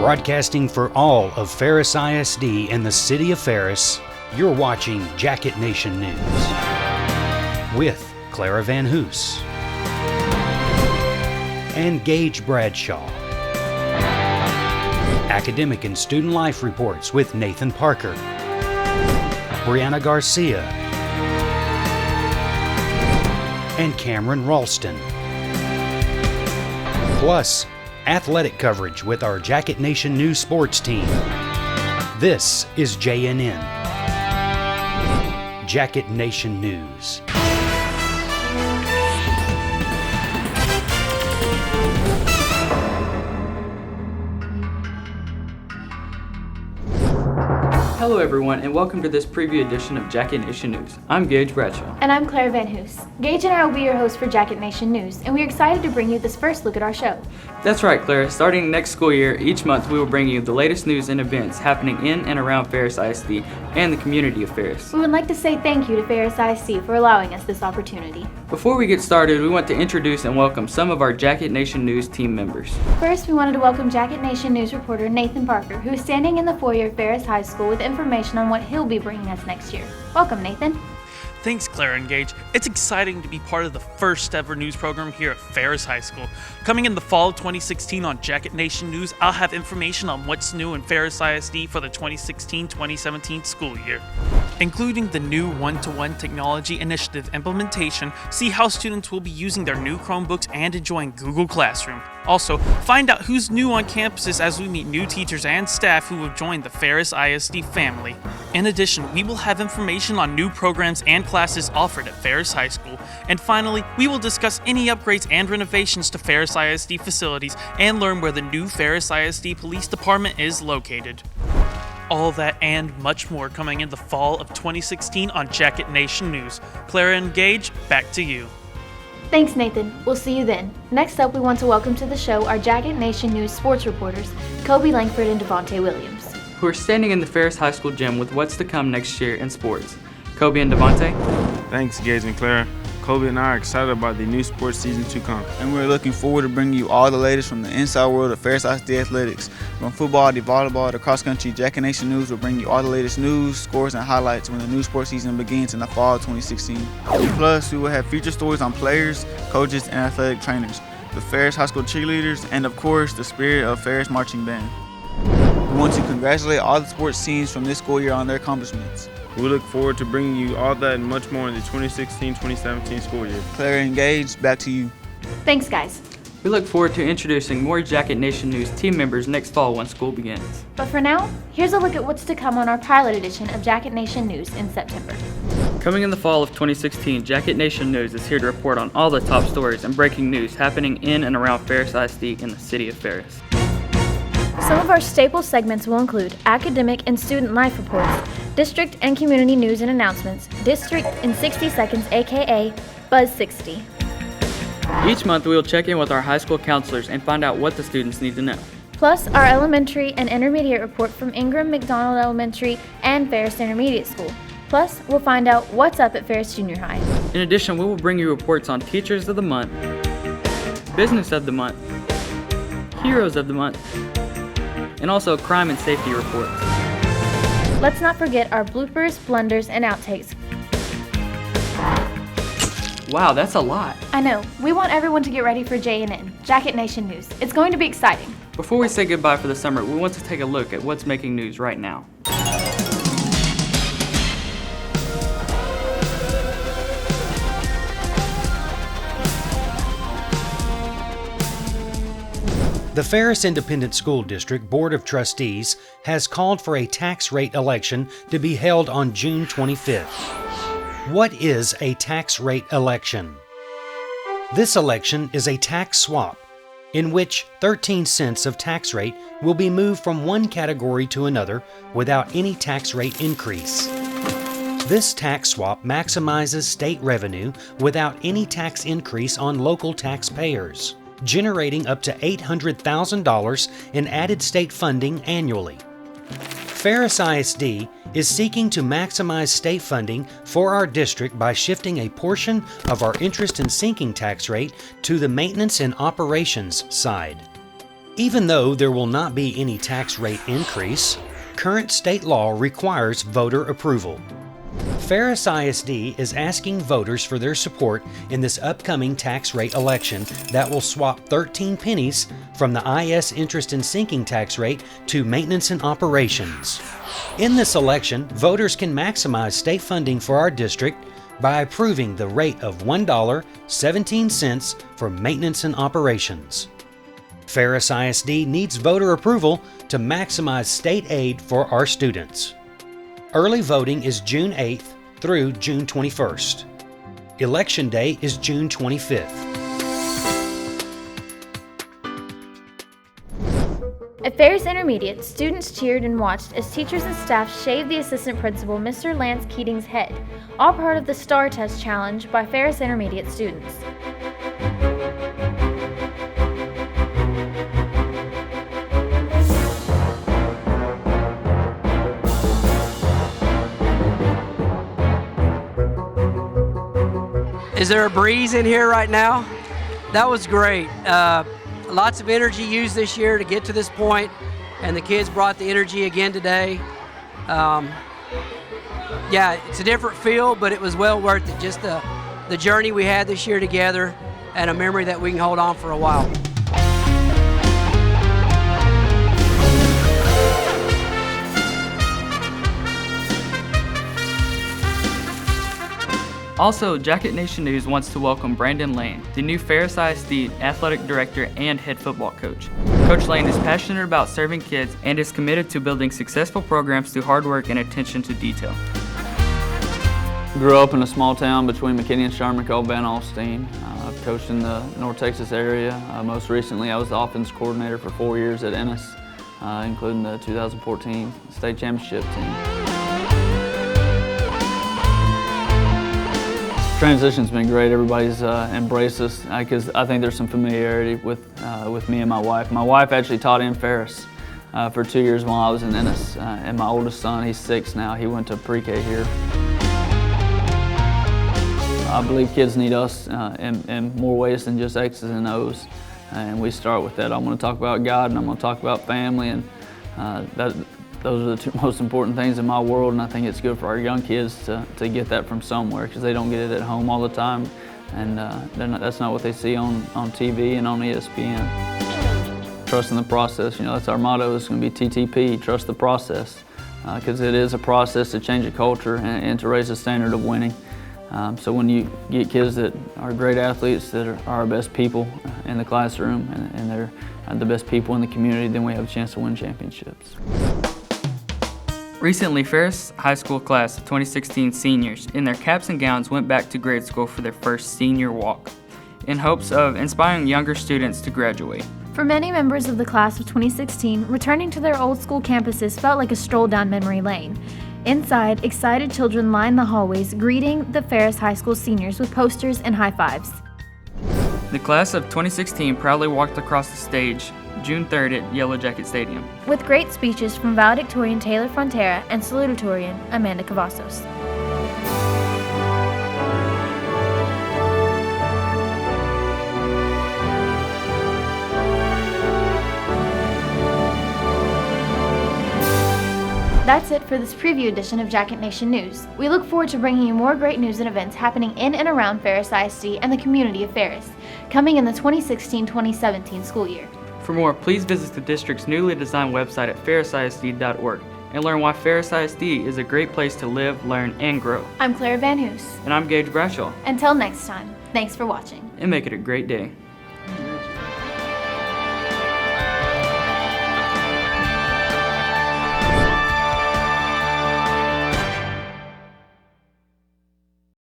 Broadcasting for all of Ferris ISD and the city of Ferris, you're watching Jacket Nation News with Clara Van Hoos and Gage Bradshaw. Academic and Student Life Reports with Nathan Parker, Brianna Garcia, and Cameron Ralston. Plus, athletic coverage with our Jacket Nation News sports team. This is JNN, Jacket Nation News. Hello everyone, and welcome to this preview edition of Jacket Nation News. I'm Gage Bradshaw. And I'm Clara Van Hoos. Gage and I will be your hosts for Jacket Nation News, and we're excited to bring you this first look at our show. That's right, Clara. Starting next school year, each month we will bring you the latest news and events happening in and around Ferris ISD and the community of Ferris. We would like to say thank you to Ferris ISD for allowing us this opportunity. Before we get started, we want to introduce and welcome some of our Jacket Nation News team members. First, we wanted to welcome Jacket Nation News reporter Nathan Parker, who is standing in the foyer of Ferris High School with information on what he'll be bringing us next year. Welcome, Nathan. Thanks, Clara and Gage. It's exciting to be part of the first ever news program here at Ferris High School. Coming in the fall of 2016 on Jacket Nation News, I'll have information on what's new in Ferris ISD for the 2016-2017 school year, including the new one-to-one technology initiative implementation, see how students will be using their new Chromebooks and enjoying Google Classroom. Also, find out who's new on campuses as we meet new teachers and staff who will join the Ferris ISD family. In addition, we will have information on new programs and classes offered at Ferris High School. And finally, we will discuss any upgrades and renovations to Ferris ISD facilities and learn where the new Ferris ISD Police Department is located. All that and much more coming in the fall of 2016 on Jacket Nation News. Clara and Gage, back to you. Thanks, Nathan. We'll see you then. Next up, we want to welcome to the show our Jacket Nation News sports reporters, Kobe Langford and Devontae Williams, who are standing in the Ferris High School gym with what's to come next year in sports. Kobe and Devontae. Thanks, Gage and Clara. Kobe and I are excited about the new sports season to come. And we're looking forward to bringing you all the latest from the inside world of Ferris ISD athletics. From football to volleyball to cross country, Jacket Nation News will bring you all the latest news, scores, and highlights when the new sports season begins in the fall of 2016. Plus, we will have feature stories on players, coaches, and athletic trainers, the Ferris High School cheerleaders, and of course, the Spirit of Ferris marching band. We want to congratulate all the sports teams from this school year on their accomplishments. We look forward to bringing you all that and much more in the 2016-2017 school year. Clara and Gage, back to you. Thanks, guys. We look forward to introducing more Jacket Nation News team members next fall when school begins. But for now, here's a look at what's to come on our pilot edition of Jacket Nation News in September. Coming in the fall of 2016, Jacket Nation News is here to report on all the top stories and breaking news happening in and around Ferris ISD in the city of Ferris. Some of our staple segments will include academic and student life reports, district and community news and announcements, District in 60 Seconds, aka Buzz 60. Each month we will check in with our high school counselors and find out what the students need to know. Plus, our elementary and intermediate report from Ingram McDonald Elementary and Ferris Intermediate School. Plus, we'll find out what's up at Ferris Junior High. In addition, we will bring you reports on Teachers of the Month, Business of the Month, Heroes of the Month, and also crime and safety reports. Let's not forget our bloopers, blunders, and outtakes. Wow, that's a lot. I know. We want everyone to get ready for JNN, Jacket Nation News. It's going to be exciting. Before we say goodbye for the summer, we want to take a look at what's making news right now. The Ferris Independent School District Board of Trustees has called for a tax rate election to be held on June 25th. What is a tax rate election? This election is a tax swap in which 13 cents of tax rate will be moved from one category to another without any tax rate increase. This tax swap maximizes state revenue without any tax increase on local taxpayers, generating up to $800,000 in added state funding annually. Ferris ISD is seeking to maximize state funding for our district by shifting a portion of our interest and sinking tax rate to the maintenance and operations side. Even though there will not be any tax rate increase, current state law requires voter approval. Ferris ISD is asking voters for their support in this upcoming tax rate election that will swap 13 pennies from the IS interest and sinking tax rate to maintenance and operations. In this election, voters can maximize state funding for our district by approving the rate of $1.17 for maintenance and operations. Ferris ISD needs voter approval to maximize state aid for our students. Early voting is June 8th through June 21st. Election Day is June 25th. At Ferris Intermediate, students cheered and watched as teachers and staff shaved the assistant principal, Mr. Lance Keating's head, all part of the STAR Test Challenge by Ferris Intermediate students. Is there a breeze in here right now? That was great. Lots of energy used this year to get to this point, and the kids brought the energy again today. Yeah, it's a different feel, but it was well worth it. Just the journey we had this year together, and a memory that we can hold on for a while. Also, Jacket Nation News wants to welcome Brandon Lane, the new Ferris ISD Athletic Director and Head Football Coach. Coach Lane is passionate about serving kids and is committed to building successful programs through hard work and attention to detail. Grew up in a small town between McKinney and Sherman called Van Alstyne. I've coached in the North Texas area. Most recently, I was the offense coordinator for 4 years at Ennis, including the 2014 state championship team. Transition's been great. Everybody's embraced us because I think there's some familiarity with me and my wife. My wife actually taught in Ferris for 2 years while I was in Ennis, and my oldest son, he's 6 now. He went to pre-K here. I believe kids need us in more ways than just X's and O's, and we start with that. I'm going to talk about God, and I'm going to talk about family, and those are the two most important things in my world, and I think it's good for our young kids to get that from somewhere because they don't get it at home all the time, and that's not what they see on TV and on ESPN. Trust in the process, that's our motto. It's going to be TTP, trust the process, because it is a process to change a culture and to raise the standard of winning. So when you get kids that are great athletes, that are our best people in the classroom, and they're the best people in the community, then we have a chance to win championships. Recently, Ferris High School class of 2016 seniors in their caps and gowns went back to grade school for their first senior walk, in hopes of inspiring younger students to graduate. For many members of the class of 2016, returning to their old school campuses felt like a stroll down memory lane. Inside, excited children lined the hallways, greeting the Ferris High School seniors with posters and high fives. The class of 2016 proudly walked across the stage June 3rd at Yellow Jacket Stadium, with great speeches from valedictorian Taylor Frontera and salutatorian Amanda Cavazos. That's it for this preview edition of Jacket Nation News. We look forward to bringing you more great news and events happening in and around Ferris ISD and the community of Ferris, coming in the 2016-2017 school year. For more, please visit the district's newly designed website at ferrisisd.org and learn why Ferris ISD is a great place to live, learn, and grow. I'm Claire Van Hoos. And I'm Gage Bradshaw. Until next time, thanks for watching. And make it a great day.